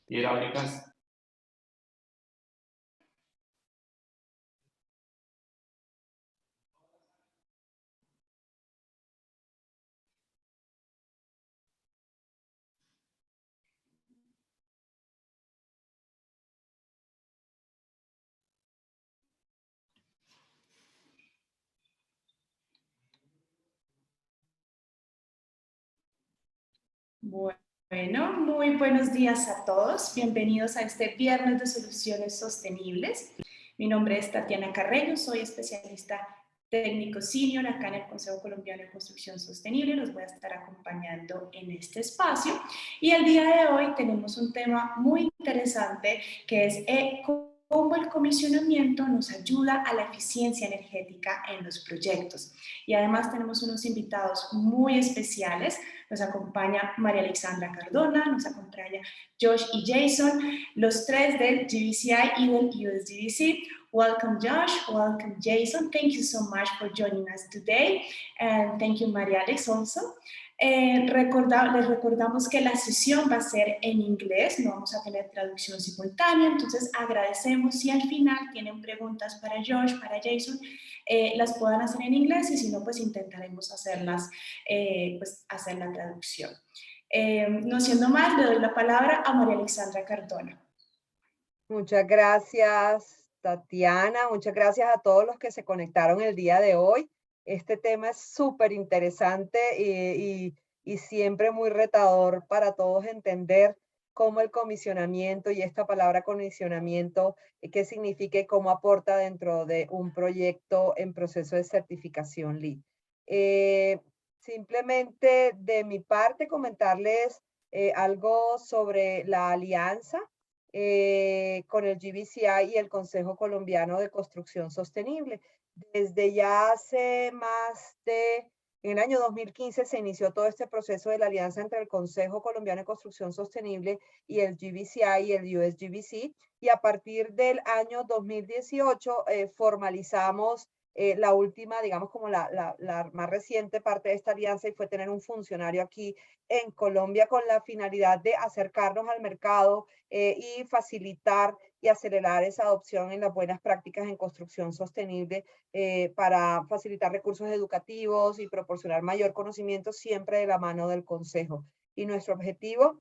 hidráulicas. Bueno, muy buenos días a todos. Bienvenidos a este viernes de soluciones sostenibles. Mi nombre es Tatiana Carreño, soy especialista técnico senior acá en el Consejo Colombiano de Construcción Sostenible. Los voy a estar acompañando en este espacio. Y el día de hoy tenemos un tema muy interesante que es cómo el comisionamiento nos ayuda a la eficiencia energética en los proyectos. Y además tenemos unos invitados muy especiales. Nos acompaña María Alexandra Cardona, nos acompaña Josh y Jason, los tres del GBCI y del USGBC. Welcome Josh, welcome Jason. Thank you so much for joining us today. And thank you María Alex also. Les recordamos que la sesión va a ser en inglés, no vamos a tener traducción simultánea, entonces agradecemos si al final tienen preguntas para Josh, para Jason, las puedan hacer en inglés y si no, pues intentaremos hacerlas, pues hacer la traducción. No siendo más, le doy la palabra a María Alexandra Cardona. Muchas gracias, Tatiana. Muchas gracias a todos los que se conectaron el día de hoy. Este tema es súper interesante y siempre muy retador para todos entender cómo el comisionamiento y esta palabra comisionamiento, qué significa y cómo aporta dentro de un proyecto en proceso de certificación LEED. Simplemente de mi parte comentarles algo sobre la alianza con el GBCI y el Consejo Colombiano de Construcción Sostenible. Desde ya hace en el año 2015 se inició todo este proceso de la alianza entre el Consejo Colombiano de Construcción Sostenible y el GBCI y el USGBC, y a partir del año 2018 formalizamos la última, digamos como la más reciente parte de esta alianza, y fue tener un funcionario aquí en Colombia con la finalidad de acercarnos al mercado y facilitar y acelerar esa adopción en las buenas prácticas en construcción sostenible para facilitar recursos educativos y proporcionar mayor conocimiento siempre de la mano del Consejo. Y nuestro objetivo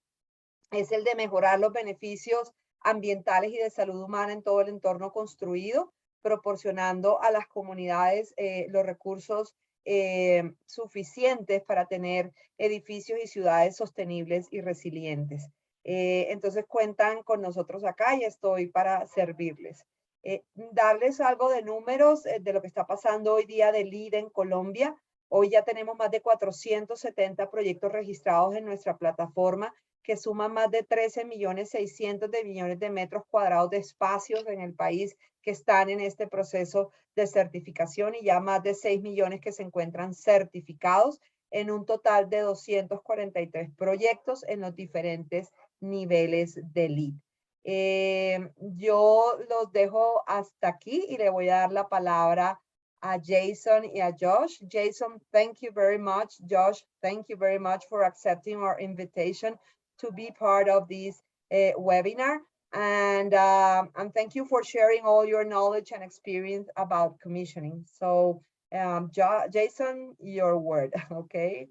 es el de mejorar los beneficios ambientales y de salud humana en todo el entorno construido, proporcionando a las comunidades los recursos suficientes para tener edificios y ciudades sostenibles y resilientes. Entonces cuentan con nosotros acá y estoy para servirles. Darles algo de números de lo que está pasando hoy día de LEED en Colombia. Hoy ya tenemos más de 470 proyectos registrados en nuestra plataforma, que suman más de 13.600.000.000 de metros cuadrados de espacios en el país que están en este proceso de certificación, y ya más de 6 millones que se encuentran certificados en un total de 243 proyectos en los diferentes niveles de LEED. Yo los dejo hasta aquí y le voy a dar la palabra a Jason y a Josh. Jason, thank you very much. Josh, thank you very much for accepting our invitation to be part of this webinar. And thank you for sharing all your knowledge and experience about commissioning. So Jason, your word, okay?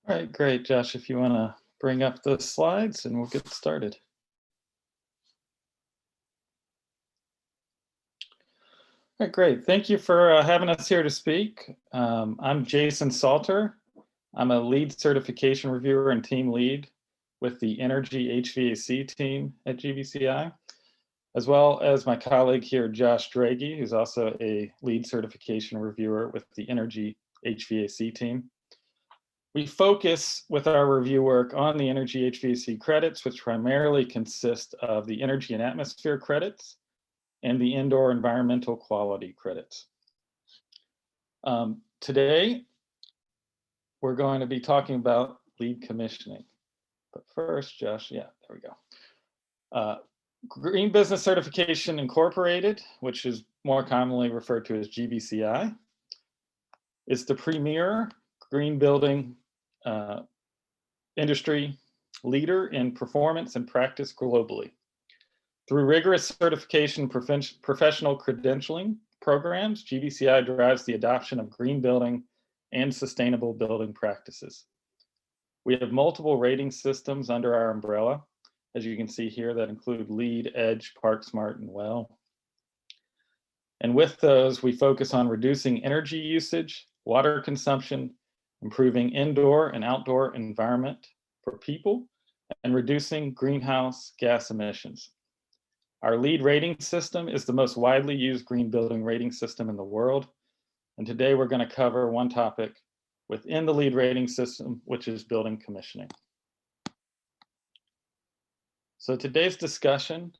All right, great. Josh, if you want to bring up the slides and we'll get started. All right, great. Thank you for having us here to speak. I'm Jason Salter. I'm a LEED certification reviewer and team lead with the Energy HVAC team at GBCI, as well as my colleague here, Josh Draghi, who's also a LEED certification reviewer with the Energy HVAC team. We focus with our review work on the Energy HVAC credits, which primarily consist of the energy and atmosphere credits and the indoor environmental quality credits. Today, we're going to be talking about LEED commissioning. But first, Josh, yeah, there we go. Green Business Certification Incorporated, which is more commonly referred to as GBCI, is the premier green building industry leader in performance and practice globally. Through rigorous certification professional credentialing programs, GBCI drives the adoption of green building and sustainable building practices. We have multiple rating systems under our umbrella, as you can see here, that include LEED, EDGE, ParkSmart, and WELL. And with those, we focus on reducing energy usage, water consumption, improving indoor and outdoor environment for people, and reducing greenhouse gas emissions. Our LEED rating system is the most widely used green building rating system in the world. And today we're going to cover one topic within the LEED rating system, which is building commissioning. So today's discussion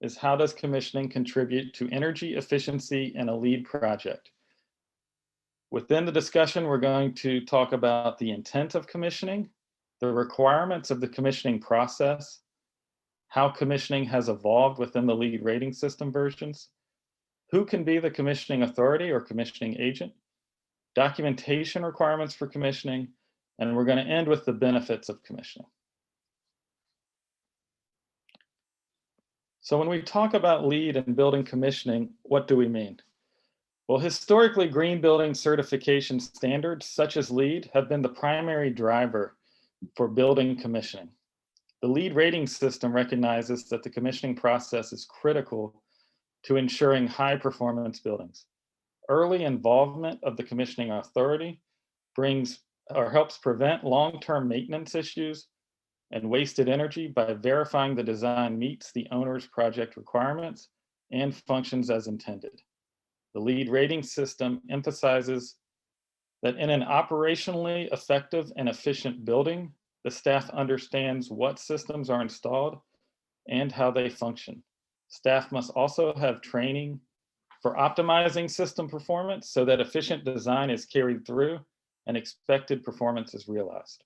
is, how does commissioning contribute to energy efficiency in a LEED project? Within the discussion, we're going to talk about the intent of commissioning, the requirements of the commissioning process, how commissioning has evolved within the LEED rating system versions, who can be the commissioning authority or commissioning agent, documentation requirements for commissioning, and we're going to end with the benefits of commissioning. So when we talk about LEED and building commissioning, what do we mean? Well, historically, green building certification standards such as LEED have been the primary driver for building commissioning. The LEED rating system recognizes that the commissioning process is critical to ensuring high performance buildings. Early involvement of the commissioning authority brings or helps prevent long-term maintenance issues and wasted energy by verifying the design meets the owner's project requirements and functions as intended. The LEED rating system emphasizes that in an operationally effective and efficient building, the staff understands what systems are installed and how they function. Staff must also have training for optimizing system performance so that efficient design is carried through and expected performance is realized.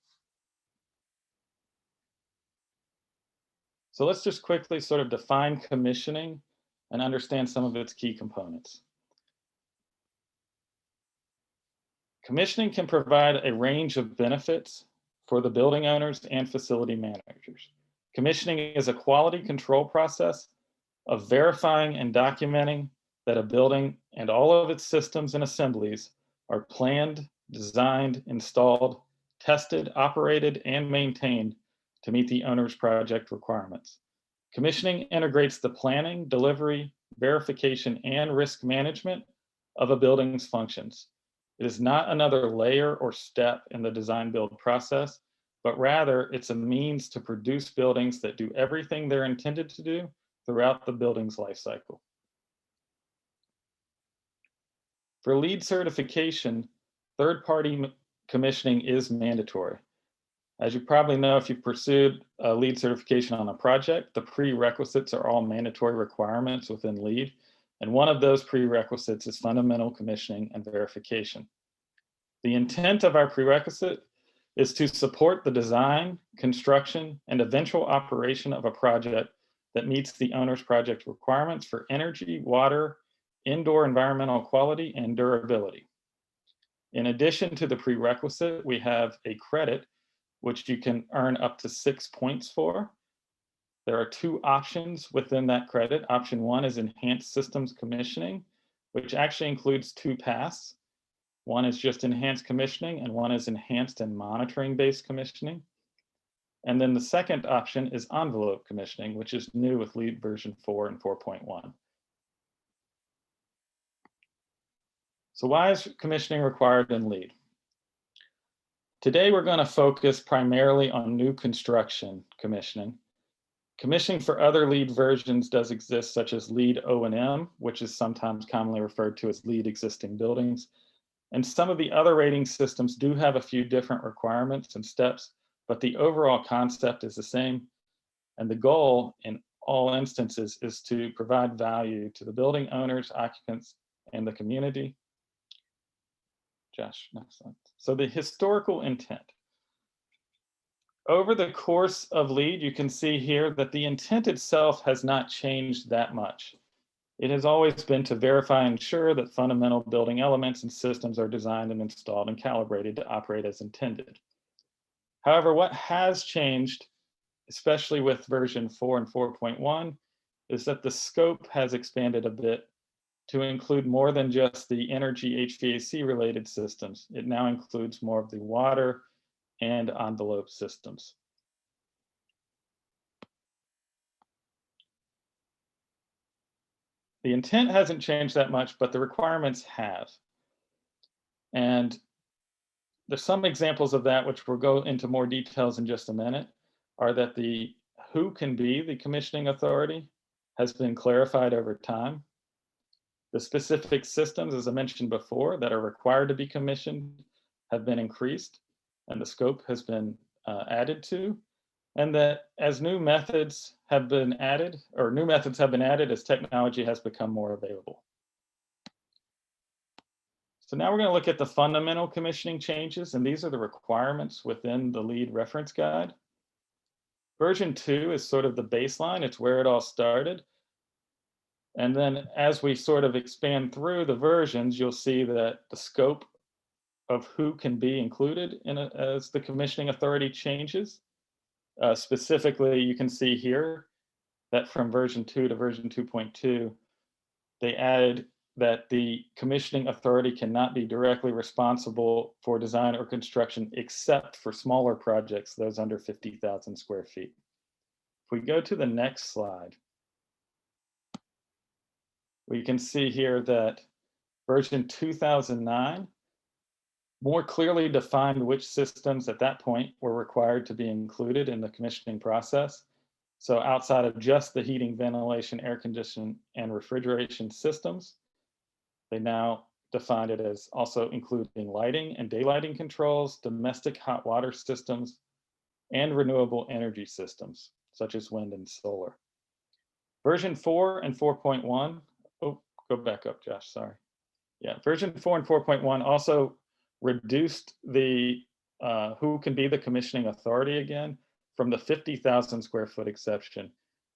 So let's just quickly sort of define commissioning and understand some of its key components. Commissioning can provide a range of benefits for the building owners and facility managers. Commissioning is a quality control process of verifying and documenting that a building and all of its systems and assemblies are planned, designed, installed, tested, operated, and maintained to meet the owner's project requirements. Commissioning integrates the planning, delivery, verification, and risk management of a building's functions. It is not another layer or step in the design build process, but rather it's a means to produce buildings that do everything they're intended to do throughout the building's life cycle. For LEED certification, third-party commissioning is mandatory. As you probably know, if you've pursued a LEED certification on a project, the prerequisites are all mandatory requirements within LEED. And one of those prerequisites is fundamental commissioning and verification. The intent of our prerequisite is to support the design, construction, and eventual operation of a project that meets the owner's project requirements for energy, water, indoor environmental quality, and durability. In addition to the prerequisite, we have a credit which you can earn up to 6 points for. There are two options within that credit. Option one is enhanced systems commissioning, which actually includes two paths. One is just enhanced commissioning, and one is enhanced and monitoring-based commissioning. And then the second option is envelope commissioning, which is new with LEED version 4 and 4.1. So why is commissioning required in LEED? Today, we're going to focus primarily on new construction commissioning. Commissioning for other LEED versions does exist, such as LEED O&M, which is sometimes commonly referred to as LEED existing buildings. And some of the other rating systems do have a few different requirements and steps, but the overall concept is the same. And the goal in all instances is to provide value to the building owners, occupants, and the community. Josh, next slide. So the historical intent. Over the course of LEED, you can see here that the intent itself has not changed that much. It has always been to verify and ensure that fundamental building elements and systems are designed and installed and calibrated to operate as intended. However, what has changed especially with version 4 and 4.1, is that the scope has expanded a bit to include more than just the energy HVAC related systems. It now includes more of the water and envelope systems. The intent hasn't changed that much, but the requirements have. And there's some examples of that, which we'll go into more details in just a minute, are that the who can be the commissioning authority has been clarified over time. The specific systems, as I mentioned before, that are required to be commissioned have been increased, and the scope has been added to. And that as new methods have been added, or new methods have been added as technology has become more available. So now we're going to look at the fundamental commissioning changes, and these are the requirements within the LEED reference guide. Version 2 is sort of the baseline, it's where it all started. And then as we sort of expand through the versions, you'll see that the scope of who can be included in as the commissioning authority changes. Specifically, you can see here that from version 2 to version 2.2, they added that the commissioning authority cannot be directly responsible for design or construction except for smaller projects, those under 50,000 square feet. If we go to the next slide, we can see here that version 2009 more clearly defined which systems at that point were required to be included in the commissioning process. So outside of just the heating, ventilation, air conditioning, and refrigeration systems, they now defined it as also including lighting and daylighting controls, domestic hot water systems, and renewable energy systems, such as wind and solar. Version 4 and 4.1, oh, go back up, Josh, sorry. Yeah, version 4 and 4.1 also reduced the who can be the commissioning authority again from the 50,000 square foot exception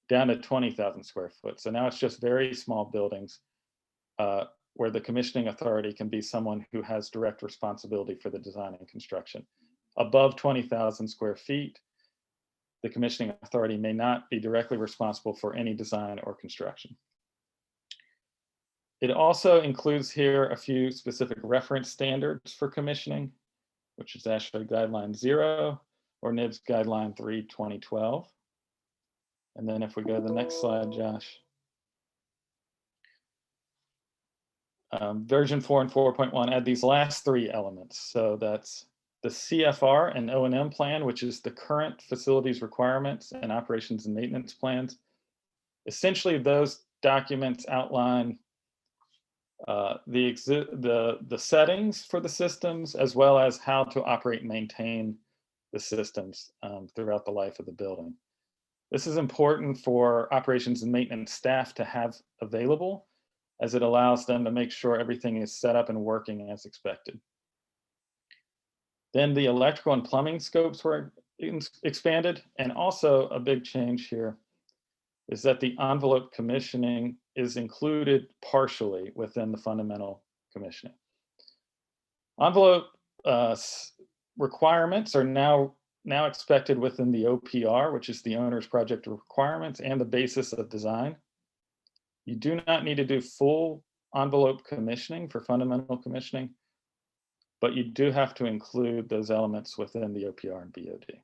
down to 20,000 square foot. So now it's just very small buildings where the commissioning authority can be someone who has direct responsibility for the design and construction. Above 20,000 square feet, the commissioning authority may not be directly responsible for any design or construction. It also includes here a few specific reference standards for commissioning, which is actually Guideline 0 or NIBS Guideline 3, 2012. And then if we go to the next slide, Josh. Version 4 and 4.1 add these last three elements. So that's the CFR and O&M plan, which is the current facilities requirements and operations and maintenance plans. Essentially, those documents outline the settings for the systems, as well as how to operate and maintain the systems throughout the life of the building. This is important for operations and maintenance staff to have available, as it allows them to make sure everything is set up and working as expected. Then the electrical and plumbing scopes were expanded, and also a big change here is that the envelope commissioning is included partially within the fundamental commissioning. Envelope requirements are now expected within the OPR, which is the owner's project requirements and the basis of design. You do not need to do full envelope commissioning for fundamental commissioning, but you do have to include those elements within the OPR and BOD.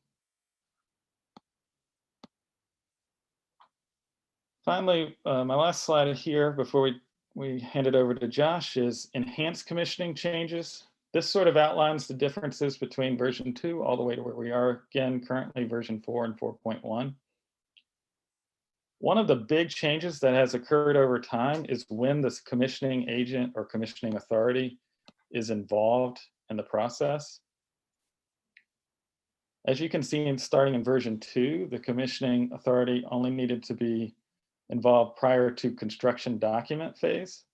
Finally, my last slide here before we hand it over to Josh is enhanced commissioning changes. This sort of outlines the differences between version 2 all the way to where we are again currently version 4 and 4.1. One of the big changes that has occurred over time is when this commissioning agent or commissioning authority is involved in the process. As you can see, starting in version 2, the commissioning authority only needed to be involved prior to construction document phase.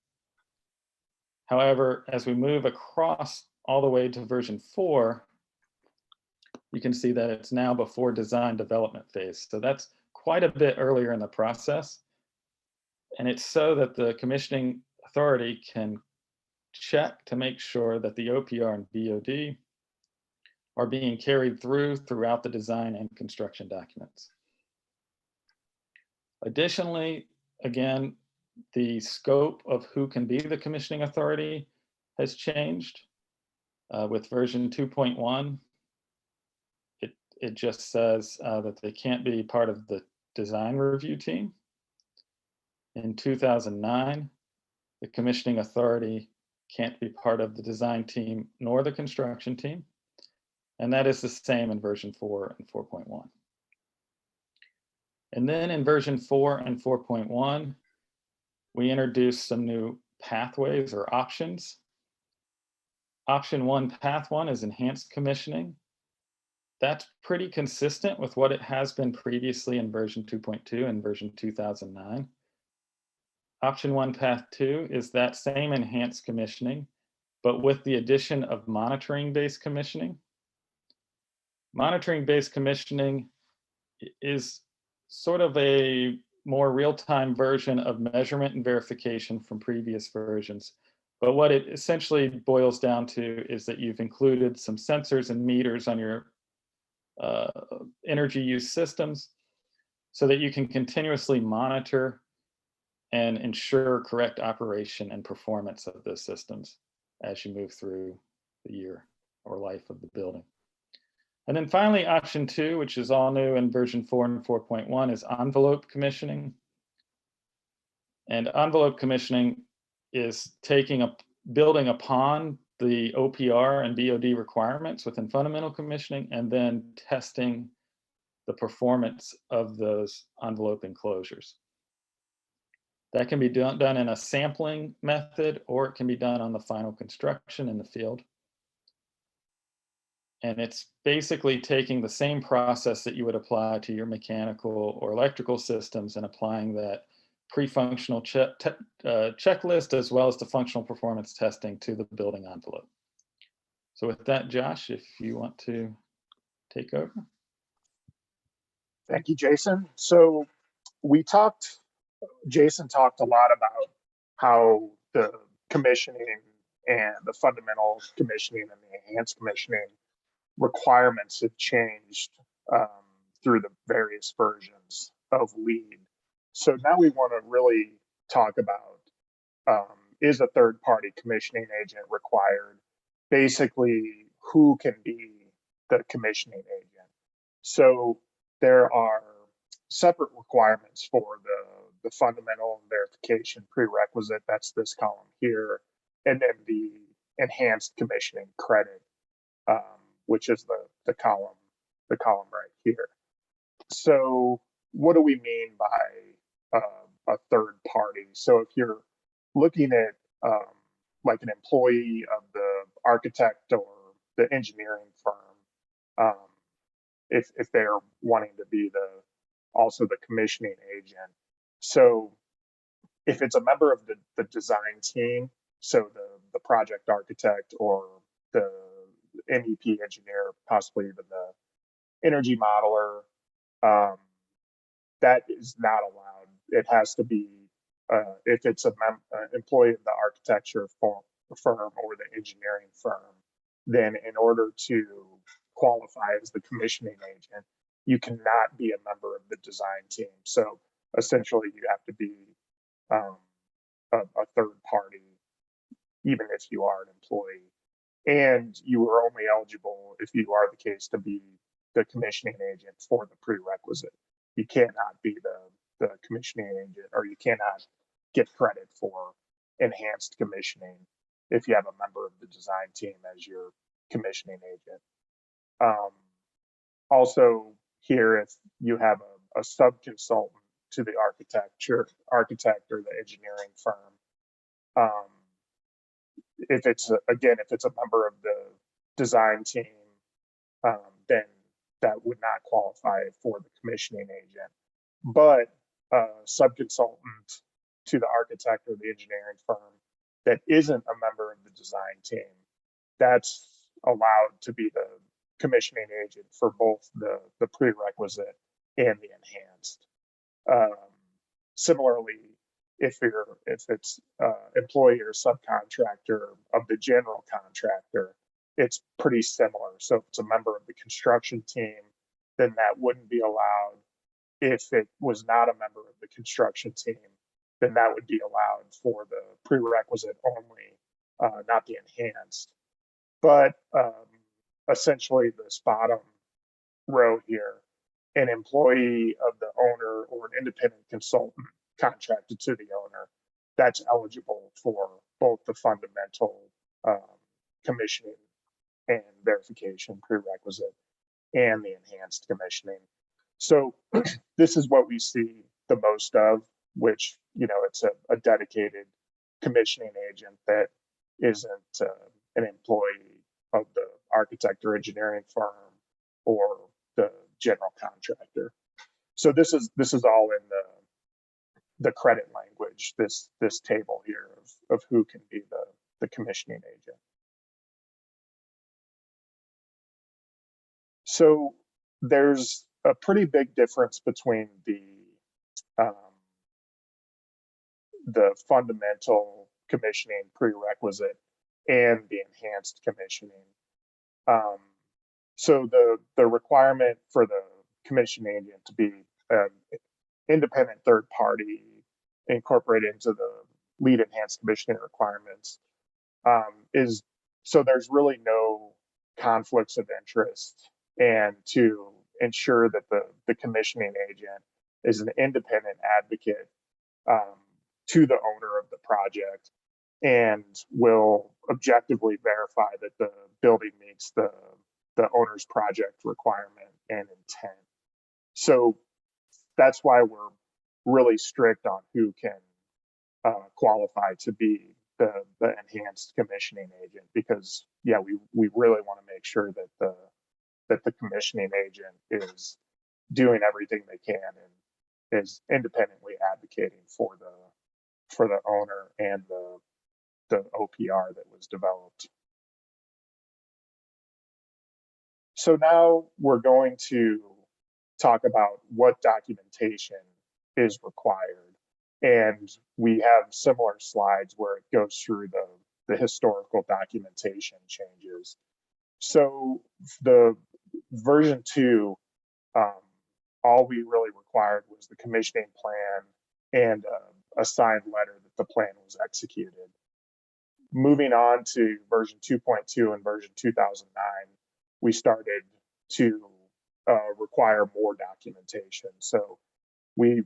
However, as we move across all the way to version 4, you can see that it's now before design development phase. So that's quite a bit earlier in the process. And it's so that the commissioning authority can check to make sure that the OPR and BOD are being carried throughout the design and construction documents. Additionally, again, the scope of who can be the commissioning authority has changed. With version 2.1, it just says that they can't be part of the design review team. In 2009, the commissioning authority can't be part of the design team nor the construction team. And that is the same in version 4 and 4.1. And then in version 4 and 4.1, we introduced some new pathways or options. Option 1, path 1 is enhanced commissioning. That's pretty consistent with what it has been previously in version 2.2 and version 2009. Option 1, path 2 is that same enhanced commissioning, but with the addition of monitoring-based commissioning. Monitoring-based commissioning is sort of a more real-time version of measurement and verification from previous versions. But what it essentially boils down to is that you've included some sensors and meters on your energy use systems so that you can continuously monitor and ensure correct operation and performance of those systems as you move through the year or life of the building. And then finally, option 2, which is all new in version 4 and 4.1, is envelope commissioning. And envelope commissioning is building upon the OPR and BOD requirements within fundamental commissioning and then testing the performance of those envelope enclosures. That can be done in a sampling method, or it can be done on the final construction in the field. And it's basically taking the same process that you would apply to your mechanical or electrical systems and applying that pre-functional checklist as well as the functional performance testing to the building envelope. So with that, Josh, if you want to take over. Thank you, Jason. So Jason talked a lot about how the commissioning and the fundamental commissioning and the enhanced commissioning requirements have changed through the various versions of LEED. So now we want to really talk about, is a third-party commissioning agent required? Basically, who can be the commissioning agent? So there are separate requirements for the fundamental verification prerequisite, that's this column here, and then the enhanced commissioning credit, which is the column right here. So what do we mean by a third party? So if you're looking at like an employee of the architect or the engineering firm, if they're wanting to be also the commissioning agent. So if it's a member of the design team, so the project architect or the MEP engineer, possibly even the energy modeler, that is not allowed. It has to be, if it's an employee of the architecture firm or the engineering firm, then in order to qualify as the commissioning agent, you cannot be a member of the design team. So essentially you have to be a third party, even if you are an employee. And you are only eligible, if you are the case, to be the commissioning agent for the prerequisite. You cannot be the commissioning agent, or you cannot get credit for enhanced commissioning if you have a member of the design team as your commissioning agent. Also here, if you have a sub-consultant to the architect or the engineering firm, if it's a member of the design team, then that would not qualify for the commissioning agent. But a sub-consultant to the architect or the engineering firm that isn't a member of the design team, that's allowed to be the commissioning agent for both the prerequisite and the enhanced. Similarly, if it's employee or subcontractor of the general contractor, it's pretty similar. So if it's a member of the construction team, then that wouldn't be allowed. if it was not a member of the construction team, then that would be allowed for the prerequisite only, not the enhanced. But essentially this bottom row here, an employee of the owner or an independent consultant contracted to the owner, that's eligible for both the fundamental commissioning and verification prerequisite and the enhanced commissioning. So this is what we see the most of, which, you know, it's a dedicated commissioning agent that isn't an employee of the architect or engineering firm or the general contractor. So this is all in the credit language, this table here of who can be the commissioning agent. So there's a pretty big difference between the fundamental commissioning prerequisite and the enhanced commissioning. So the requirement for the commissioning agent to be an independent third party incorporated into the LEED enhanced commissioning requirements is so there's really no conflicts of interest, and to ensure that the commissioning agent is an independent advocate to the owner of the project and will objectively verify that the building meets the owner's project requirement and intent. So that's why we're really strict on who can qualify to be the enhanced commissioning agent, because yeah, we really want to make sure that the commissioning agent is doing everything they can and is independently advocating for the owner and the OPR that was developed. So now we're going to talk about what documentation is required. And we have similar slides where it goes through the historical documentation changes. So the version 2, all we really required was the commissioning plan and a signed letter that the plan was executed. Moving on to version 2.2 and version 2009, we started to require more documentation. So we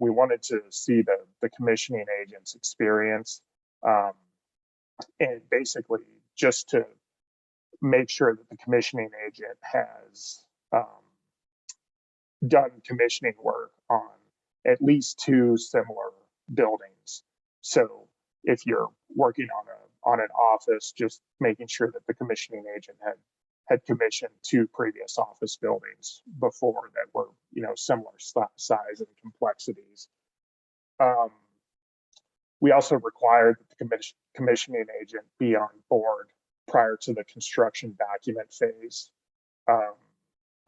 wanted to see the commissioning agent's experience, and basically just to make sure that the commissioning agent has done commissioning work on at least 2 similar buildings. So if you're working on an office, just making sure that the commissioning agent had commissioned 2 previous office buildings before that were, you know, similar size and complexities. We also required that the commissioning agent be on board prior to the construction document phase.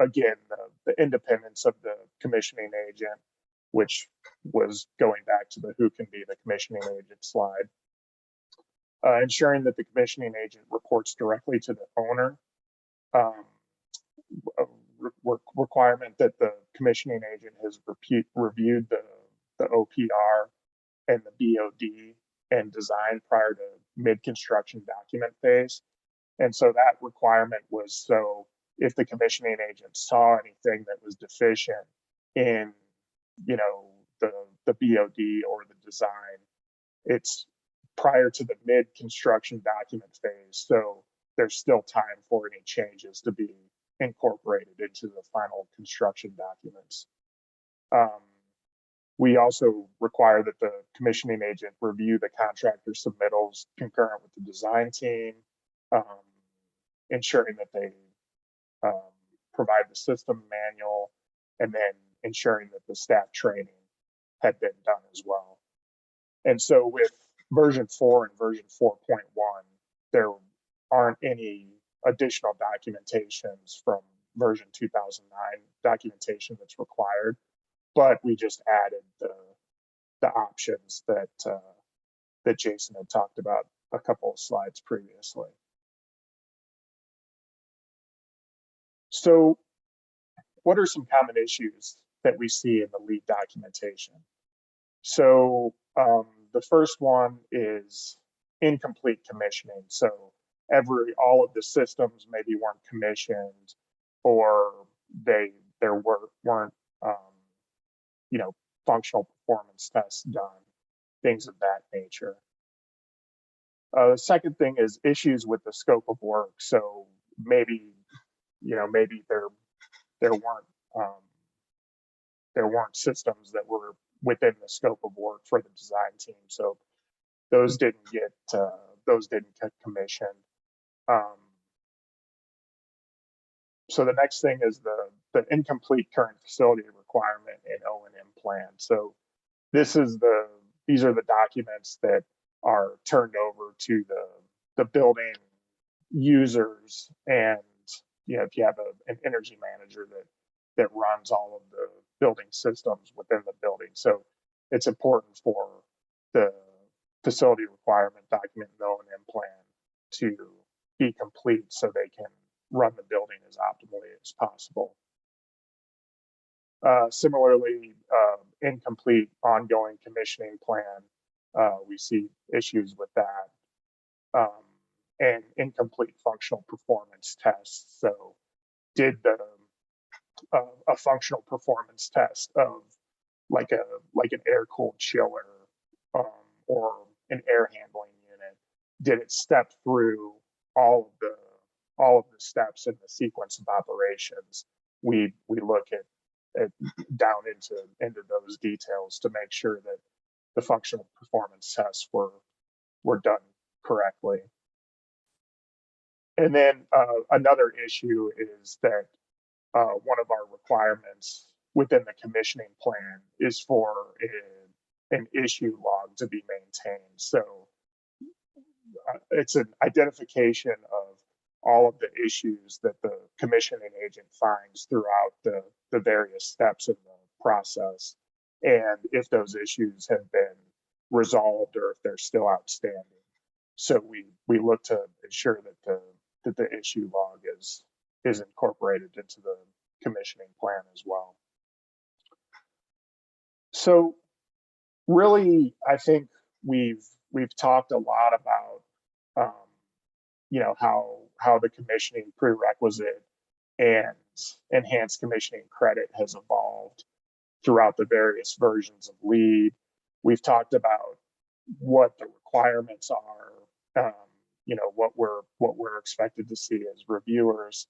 Again, the independence of the commissioning agent, which was going back to the who can be the commissioning agent slide. Ensuring that the commissioning agent reports directly to the owner. Requirement that the commissioning agent has reviewed the OPR and the BOD and design prior to mid-construction document phase. And so that requirement was so if the commissioning agent saw anything that was deficient in, you know, the BOD or the design, it's prior to the mid-construction document phase. So there's still time for any changes to be incorporated into the final construction documents. We also require that the commissioning agent review the contractor submittals concurrent with the design team, ensuring that they provide the system manual, and then ensuring that the staff training had been done as well. And so with version 4 and version 4.1, there aren't any additional documentations from version 2009 documentation that's required, but we just added the options that Jason had talked about a couple of slides previously. So what are some common issues that we see in the LEED documentation. So the first one is incomplete commissioning. So all of the systems maybe weren't commissioned, or there weren't functional performance tests done, things of that nature. The second thing is issues with the scope of work. So maybe there weren't systems that were within the scope of work for the design team. So those didn't get commissioned. So the next thing is the incomplete current facility requirement and O&M plan. So these are the documents that are turned over to the building users, and if you have an energy manager that runs all of the building systems within the building. So it's important for the facility requirement document and O&M plan to be complete so they can run the building as optimally as possible. Similarly, incomplete ongoing commissioning plan, we see issues with that, and incomplete functional performance tests. So did a functional performance test of like an air-cooled chiller or an air handling unit, did it step through all of the steps in the sequence of operations? We look at down into those details to make sure that the functional performance tests were done correctly. And then another issue is that one of our requirements within the commissioning plan is for an issue log to be maintained. So it's an identification of all of the issues that the commissioning agent finds throughout the various steps in the process, and if those issues have been resolved or if they're still outstanding. So we look to ensure that the issue log is incorporated into the commissioning plan as well. So really, I think we've talked a lot about how the commissioning prerequisite and enhanced commissioning credit has evolved throughout the various versions of LEED. We've talked about what the requirements are, what we're expected to see as reviewers.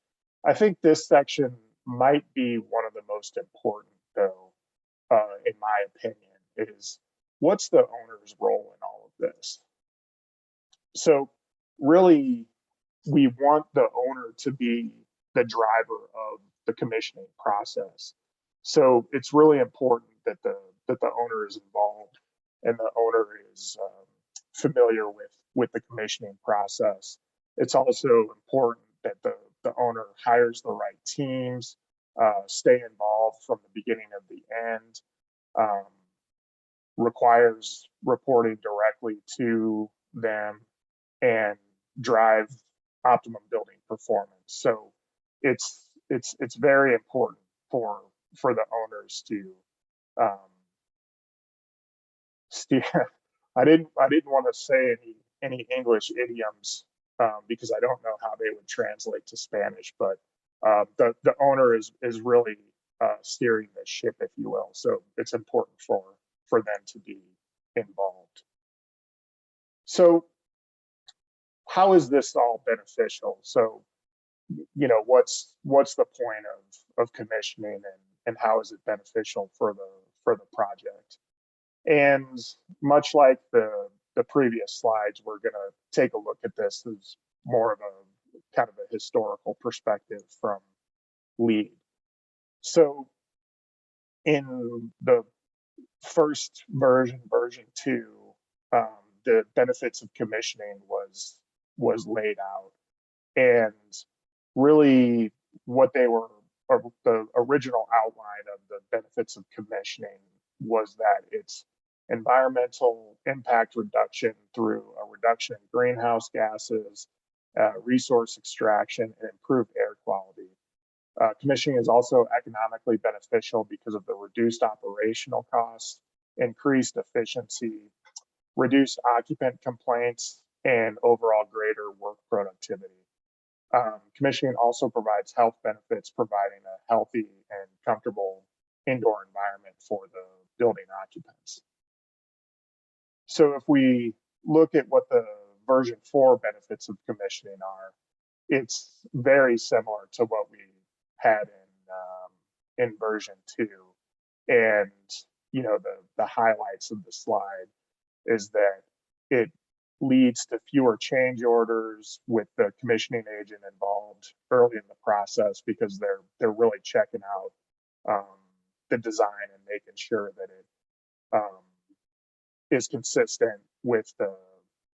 I think this section might be one of the most important, though, in my opinion, is what's the owner's role in all of this? So really, we want the owner to be the driver of the commissioning process. So it's really important that the owner is involved and the owner is familiar with the commissioning process. It's also important that the owner hires the right teams, stay involved from the beginning of the end, requires reporting directly to them, and drive optimum building performance. So it's very important for the owners to I didn't want to say any English idioms because I don't know how they would translate to Spanish, but the owner is really steering the ship, if you will. So it's important for them to be involved. So how is this all beneficial? So, what's the point of commissioning, and how is it beneficial for the project? And much like the previous slides, we're going to take a look at this as more of a kind of a historical perspective from LEED. So in the first version 2, the benefits of commissioning was laid out, and really what they were, or the original outline of the benefits of commissioning was that it's environmental impact reduction through a reduction in greenhouse gases, resource extraction, and improved air quality. Commissioning is also economically beneficial because of the reduced operational costs, increased efficiency, reduced occupant complaints, and overall greater work productivity. Commissioning also provides health benefits, providing a healthy and comfortable indoor environment for the building occupants. So if we look at what the version 4 benefits of commissioning are, it's very similar to what we had in version 2. And you know, the highlights of the slide is that it leads to fewer change orders with the commissioning agent involved early in the process, because they're really checking out the design and making sure that it is consistent with the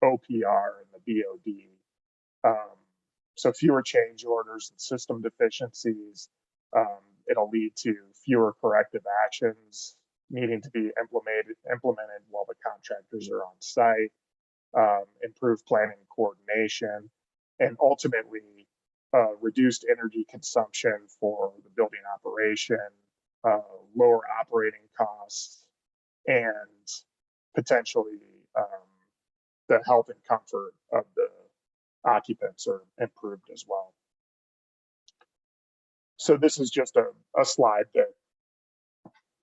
OPR and the BOD. So fewer change orders and system deficiencies. It'll lead to fewer corrective actions needing to be implemented while the contractors are on site, improved planning and coordination, and ultimately reduced energy consumption for the building operation, lower operating costs, and potentially the health and comfort of the occupants are improved as well. So this is just a slide that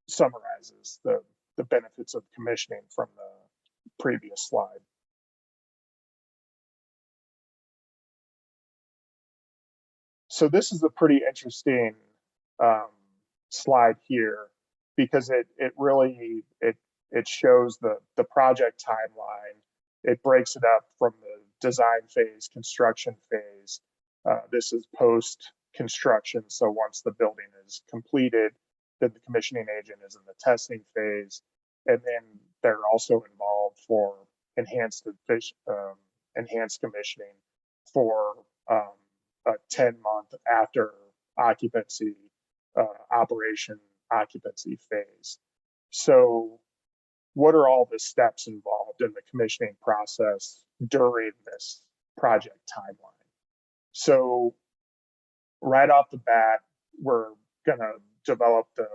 summarizes the benefits of commissioning from the previous slide. So this is a pretty interesting slide here, because it really shows the project timeline. It breaks it up from the design phase, construction phase. This is post construction. So once the building is completed, then the commissioning agent is in the testing phase, and then they're also involved for enhanced commissioning for a 10-month after occupancy operation occupancy phase. So what are all the steps involved in the commissioning process during this project timeline? So right off the bat, we're going to develop the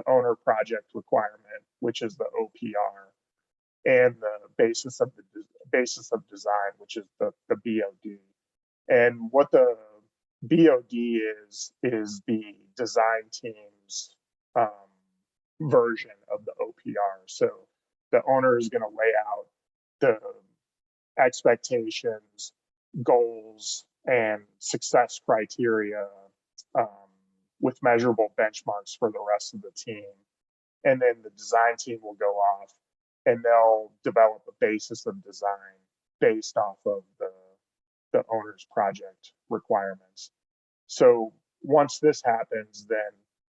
owner project requirement, which is the OPR, and the basis of design, which is the BOD. And what the BOD is the design team's version of the OPR. So the owner is going to lay out the expectations, goals, and success criteria with measurable benchmarks for the rest of the team. And then the design team will go off and they'll develop a basis of design based off of the owner's project requirements. So once this happens, then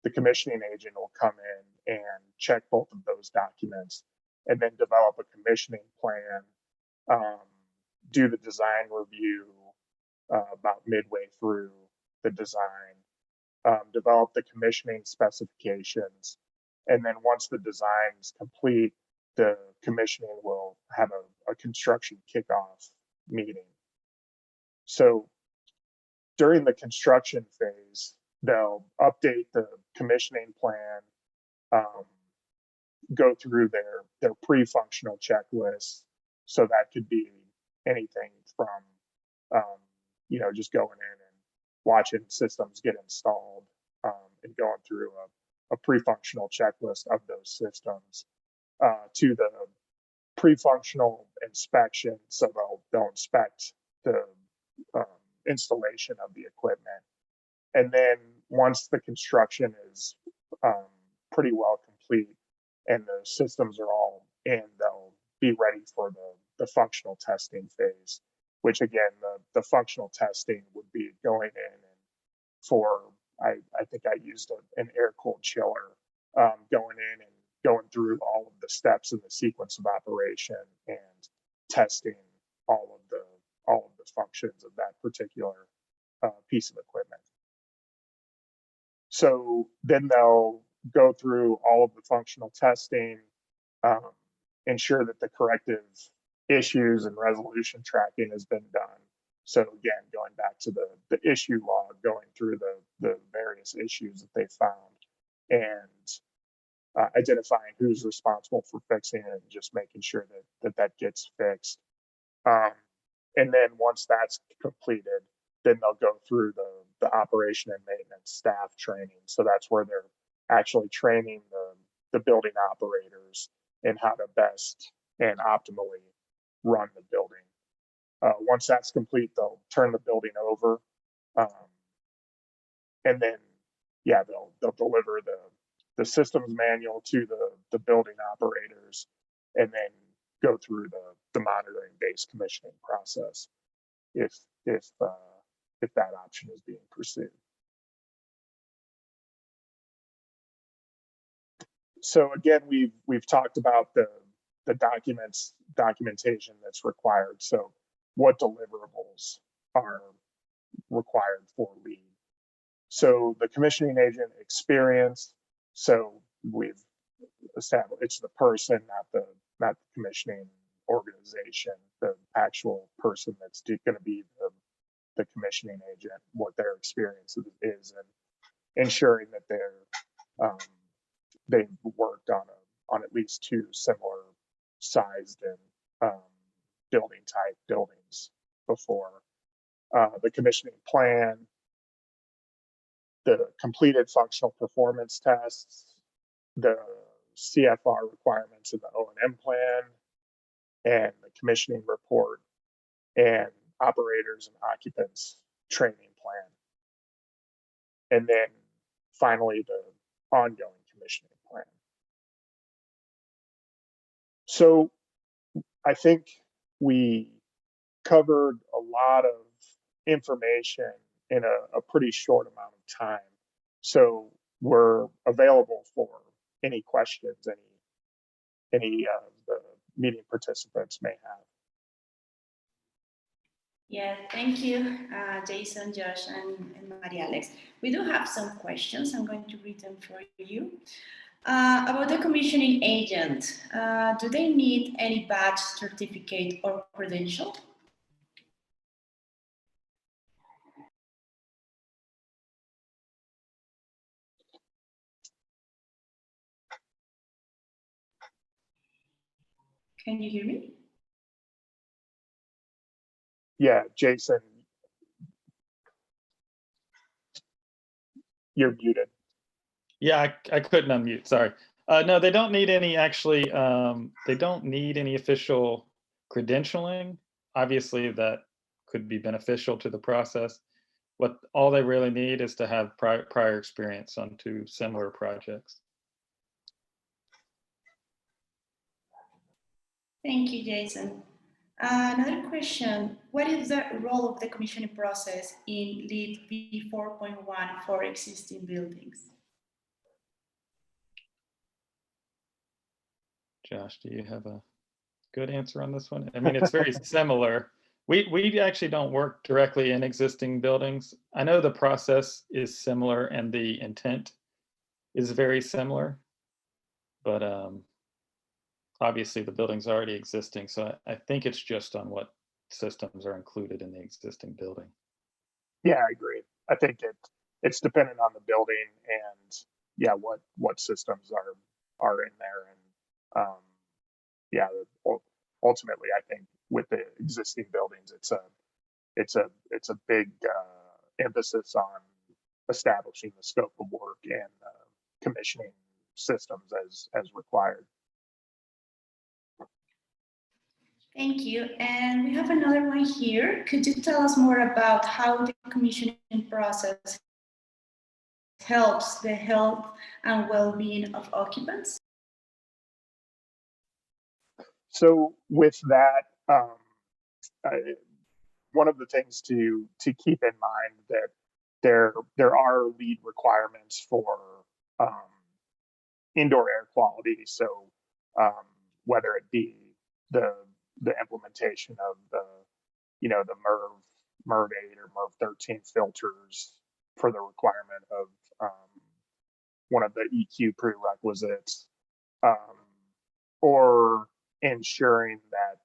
the commissioning agent will come in and check both of those documents and then develop a commissioning plan, do the design review about midway through the design, develop the commissioning specifications, and then once the design is complete, the commissioning will have a construction kickoff meeting. So during the construction phase, they'll update the commissioning plan, go through their pre-functional checklist. So that could be anything from, just going in and watching systems get installed, and going through a pre-functional checklist of those systems, to the pre-functional inspection. So they'll inspect the installation of the equipment. And then once the construction is pretty well complete and the systems are all in, they'll be ready for the functional testing phase, which again, the functional testing would be going in and for, I think I used an air-cooled chiller, going in and going through all of the steps in the sequence of operation and testing all of the functions of that particular piece of equipment. So then they'll go through all of the functional testing, ensure that the corrective issues and resolution tracking has been done. So again, going back to the issue log, going through the various issues that they found, and identifying who's responsible for fixing it, and just making sure that gets fixed. And then once that's completed, then they'll go through the operation and maintenance staff training. So that's where they're actually training the building operators in how to best and optimally run the building. Once that's complete, they'll turn the building over, and then they'll deliver the systems manual to the building operators, and then go through the monitoring based commissioning process if that option is being pursued. So again, we've talked about the documentation that's required. So what deliverables are required for LEED? So the commissioning agent experience. So we've established it's the person, not the commissioning organization, the actual person that's going to be the commissioning agent, what their experience is, and ensuring that they've worked on at least 2 similar sized and building type buildings before. The commissioning plan, the completed functional performance tests, the CFR requirements in the O&M plan, and the commissioning report, and operators and occupants training plan. And then finally, the ongoing commissioning plan. So I think we covered a lot of information in a pretty short amount of time. So we're available for any questions any of the meeting participants may have. Yeah, thank you, Jason, Josh, and Maria Alex. We do have some questions. I'm going to read them for you. About the commissioning agent, do they need any badge, certificate, or credential? Can you hear me? Yeah, Jason, you're muted. Yeah, I couldn't unmute, sorry. No, they don't need any actually, they don't need any official credentialing. Obviously that could be beneficial to the process. All they really need is to have prior experience on 2 similar projects. Thank you, Jason. Another question, what is the role of the commissioning process in LEED V4.1 for existing buildings? Josh, do you have a good answer on this one? I mean, it's very similar. We actually don't work directly in existing buildings. I know the process is similar and the intent is very similar, but obviously the building's already existing. So I think it's just on what systems are included in the existing building. Yeah, I agree. I think it's dependent on the building and yeah, what systems are in there. And yeah, ultimately I think with the existing buildings, it's a big emphasis on establishing the scope of work and commissioning systems as required. Thank you. And we have another one here. Could you tell us more about how the commissioning process helps the health and well-being of occupants? So with that, one of the things to keep in mind that there are LEED requirements for indoor air quality. So whether it be the implementation of the MERV 8 or MERV 13 filters for the requirement of one of the EQ prerequisites, or ensuring that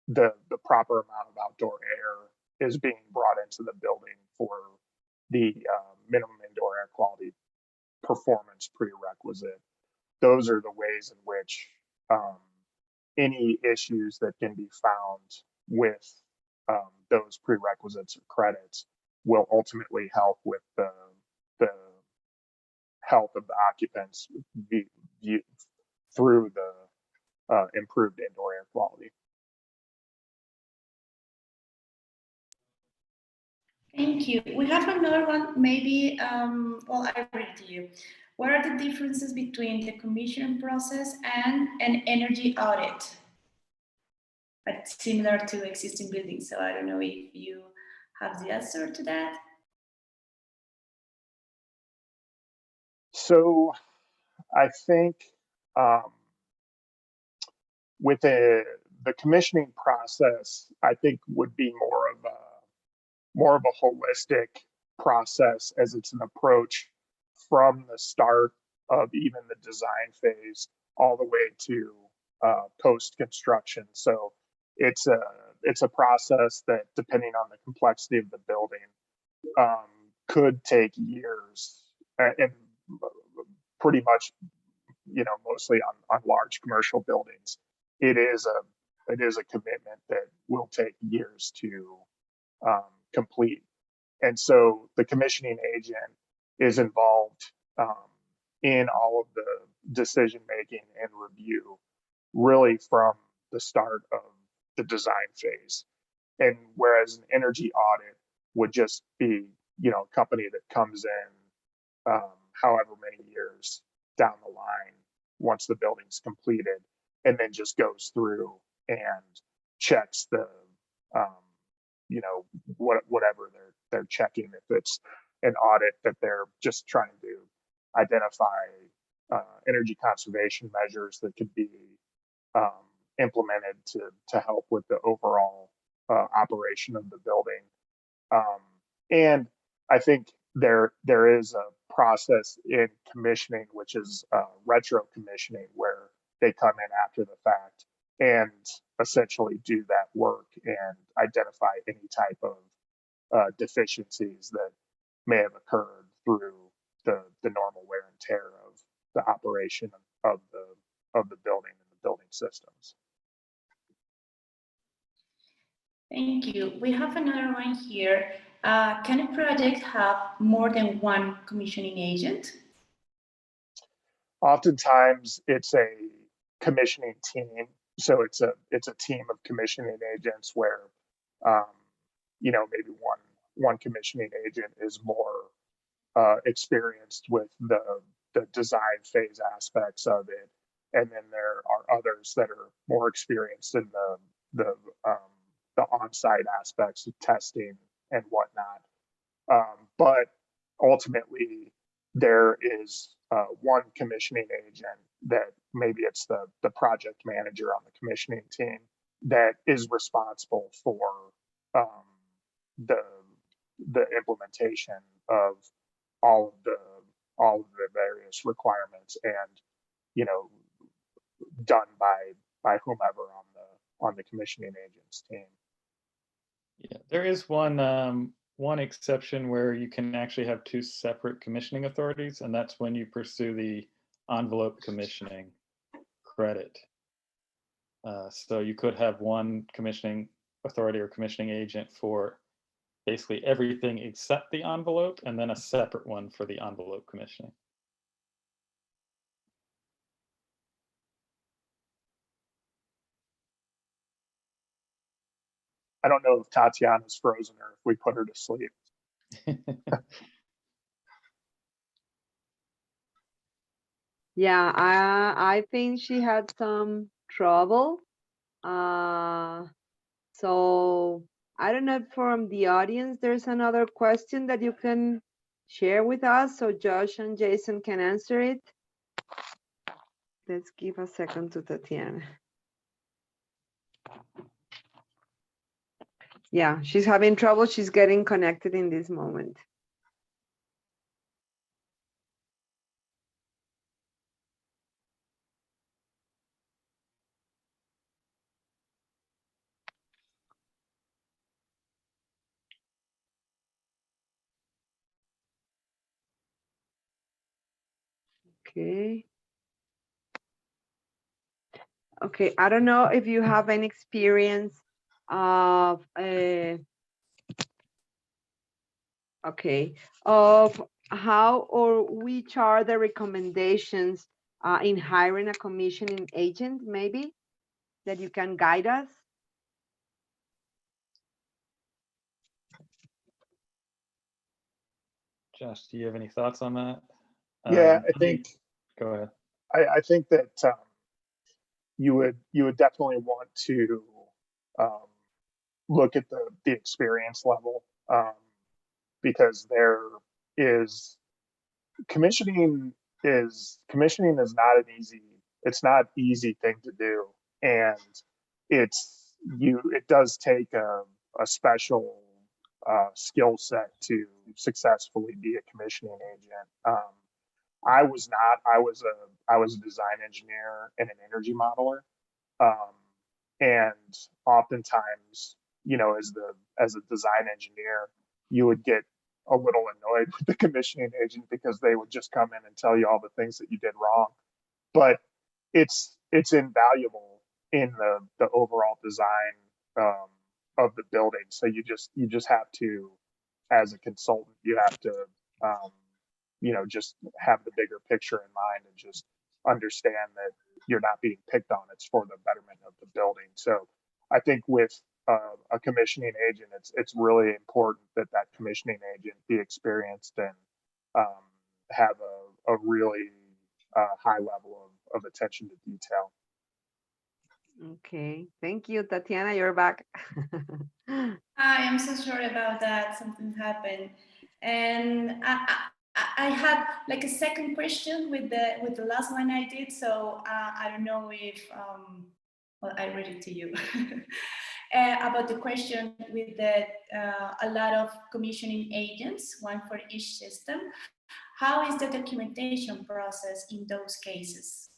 the proper amount of outdoor air is being brought into the building for the minimum indoor air quality performance prerequisite. Those are the ways in which any issues that can be found with those prerequisites or credits will ultimately help with the health of the occupants through the improved indoor air quality. Thank you. We have another one, maybe, well, I read it to you. What are the differences between the commissioning process and an energy audit? But similar to existing buildings, so I don't know if you have the answer to that. So I think with the commissioning process, I think would be more of a holistic process, as it's an approach from the start of even the design phase all the way to post construction. So it's a process that, depending on the complexity of the building, could take years, and pretty much, mostly on large commercial buildings. It is a commitment that will take years to complete. And so the commissioning agent is involved in all of the decision making and review, really from the start of the design phase. And whereas an energy audit would just be, a company that comes in however many years down the line once the building's completed, and then just goes through and checks the whatever they're checking. If it's an audit that they're just trying to identify energy conservation measures that could be implemented to help with the overall operation of the building. And I think there is a process in commissioning, which is retro commissioning, where they come in after the fact and essentially do that work and identify any type of deficiencies that may have occurred through the normal wear and tear of the operation of the building and the building systems. Thank you. We have another one here. Can a project have more than one commissioning agent? Oftentimes, it's a commissioning team. So it's a team of commissioning agents where, maybe one commissioning agent is more experienced with the design phase aspects of it, and then there are others that are more experienced in the on-site aspects of testing and whatnot. But ultimately, there is one commissioning agent that maybe it's the project manager on the commissioning team that is responsible for the implementation of all of the various requirements, and done by whomever on the commissioning agent's team. Yeah, there is one exception where you can actually have two separate commissioning authorities, and that's when you pursue the envelope commissioning credit. So you could have one commissioning authority or commissioning agent for basically everything except the envelope, and then a separate one for the envelope commissioning. I don't know if Tatiana's frozen or if we put her to sleep. Yeah, I think she had some trouble. So I don't know if from the audience there's another question that you can share with us so Josh and Jason can answer it. Let's give a second to Tatiana. Yeah, she's having trouble. She's getting connected in this moment. Okay. Okay, I don't know if you have any experience of of how or which are the recommendations in hiring a commissioning agent, maybe, that you can guide us? Josh, do you have any thoughts on that? Yeah, I think Go ahead. I think that you would definitely want to look at the experience level, because there is commissioning is not an easy thing to do, and it does take a special skill set to successfully be a commissioning agent. I was not. I was a design engineer and an energy modeler, and oftentimes, as a design engineer, you would get a little annoyed with the commissioning agent because they would just come in and tell you all the things that you did wrong. But it's invaluable in the overall design of the building. So you just have to, as a consultant, you have to just have the bigger picture in mind and just understand that you're not being picked on. It's for the betterment of the building. So I think with a commissioning agent, it's really important that commissioning agent be experienced and have a really high level of attention to detail. Okay, thank you, Tatiana, you're back. I am so sorry about that. Something happened, and I had like a second question with the last one I did. So I don't know if well, I read it to you about the question with a lot of commissioning agents, one for each system. How is the documentation process in those cases?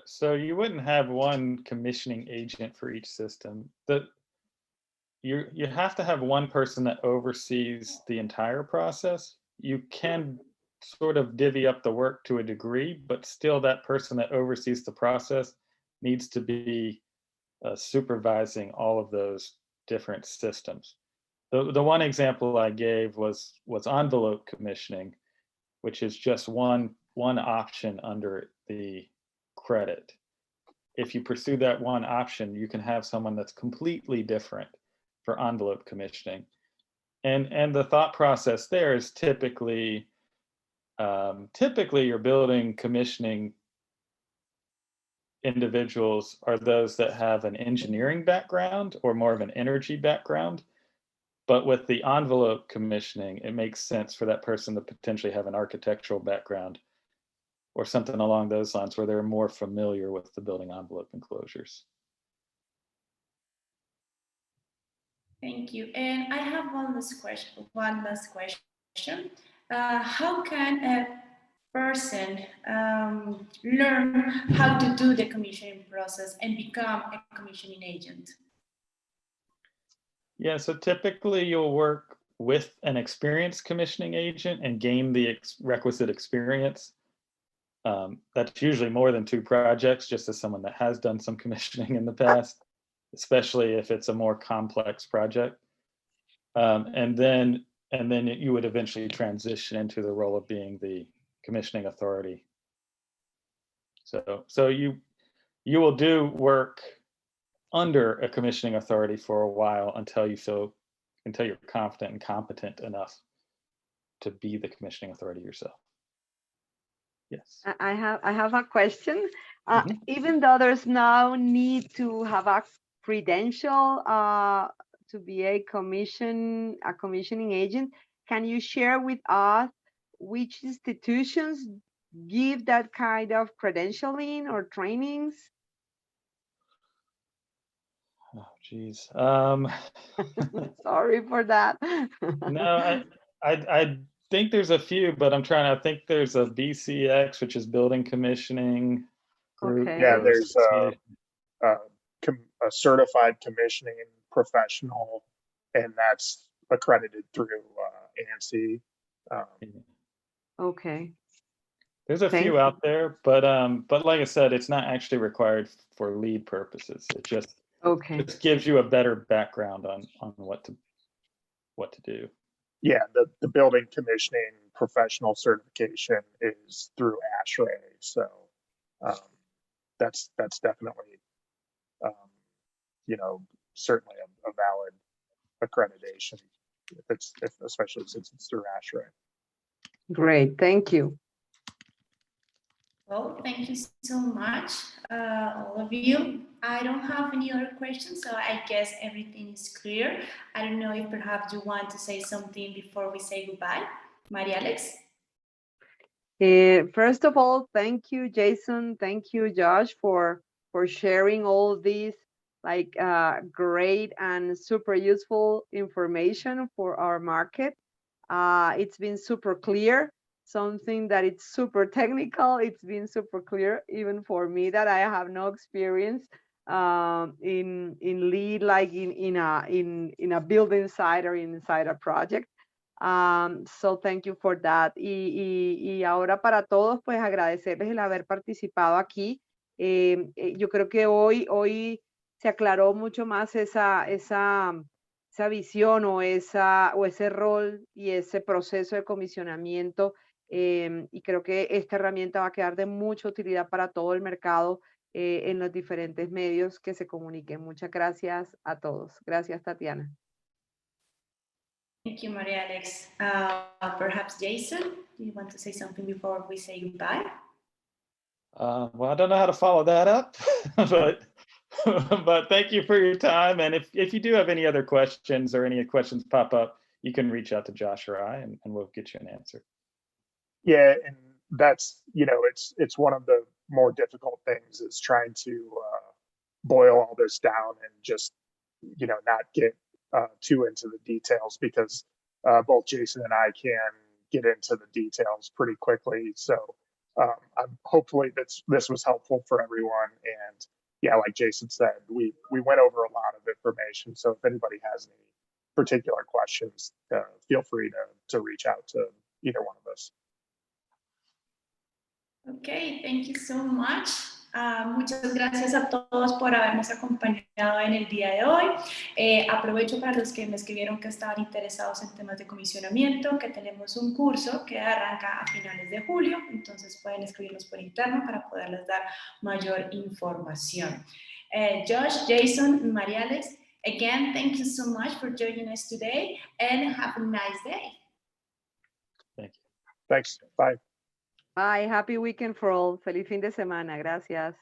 So you wouldn't have one commissioning agent for each system. You have to have one person that oversees the entire process. You can sort of divvy up the work to a degree, but still that person that oversees the process needs to be supervising all of those different systems. The one example I gave was envelope commissioning, which is just one option under the credit. If you pursue that one option, you can have someone that's completely different for envelope commissioning. And the thought process there is typically your building commissioning individuals are those that have an engineering background or more of an energy background. But with the envelope commissioning, it makes sense for that person to potentially have an architectural background or something along those lines where they're more familiar with the building envelope enclosures. Thank you. And I have one last question. How can a person learn how to do the commissioning process and become a commissioning agent? Yeah, so typically you'll work with an experienced commissioning agent and gain the requisite experience. That's usually more than 2 projects, just as someone that has done some commissioning in the past, especially if it's a more complex project. And then you would eventually transition into the role of being the commissioning authority. So you will do work under a commissioning authority for a while until you're confident and competent enough to be the commissioning authority yourself. Yes. I have a question. Even though there's no need to have a credential to be a commissioning agent, can you share with us which institutions give that kind of credentialing or trainings? Oh, geez. Sorry for that. No, I think there's a few, but I'm trying to think. There's a BCX, which is building commissioning group. Okay. Yeah, there's a certified commissioning professional, and that's accredited through ANSI. Okay. There's a Thank few you. out there, but like I said, it's not actually required for LEED purposes. It just Okay. gives you a better background on what to do. Yeah, the building commissioning professional certification is through ASHRAE, so that's definitely certainly a valid accreditation especially since it's through ASHRAE. Great. Thank you. Well, thank you so much, all of you. I don't have any other questions, so I guess everything is clear. I don't know if perhaps you want to say something before we say goodbye. Maria Alex? First of all, thank you, Jason. Thank you, Josh, for sharing all these great and super useful information for our market. It's been super clear. Something that it's super technical. It's been super clear even for me that I have no experience in LEED, like in a building site or inside a project. So thank you for that. Y ahora para todos, pues agradecerles el haber participado aquí. Yo creo que hoy se aclaró mucho más esa visión o ese rol y ese proceso de comisionamiento. Y creo que esta herramienta va a quedar de mucha utilidad para todo el mercado en los diferentes medios que se comuniquen. Muchas gracias a todos. Gracias, Tatiana. Thank you, Maria Alex. Perhaps Jason, do you want to say something before we say goodbye? Well, I don't know how to follow that up, but thank you for your time. And if you do have any other questions or any questions pop up, you can reach out to Josh or I, and we'll get you an answer. Yeah, and that's, it's one of the more difficult things is trying to boil all this down and just, not get too into the details, because both Jason and I can get into the details pretty quickly. So hopefully this was helpful for everyone. And yeah, like Jason said, we went over a lot of information. So if anybody has any particular questions, feel free to reach out to either one of us. Okay, thank you so much. Muchas gracias a todos por habernos acompañado en el día de hoy. Aprovecho para los que me escribieron que estaban interesados en temas de comisionamiento, que tenemos un curso que arranca a finales de julio, entonces pueden escribirnos por interno para poderles dar mayor información. Josh, Jason, Maria Alex, again, thank you so much for joining us today and have a nice day. Thank you. Thanks. Bye. Bye. Happy weekend for all. Feliz fin de semana. Gracias.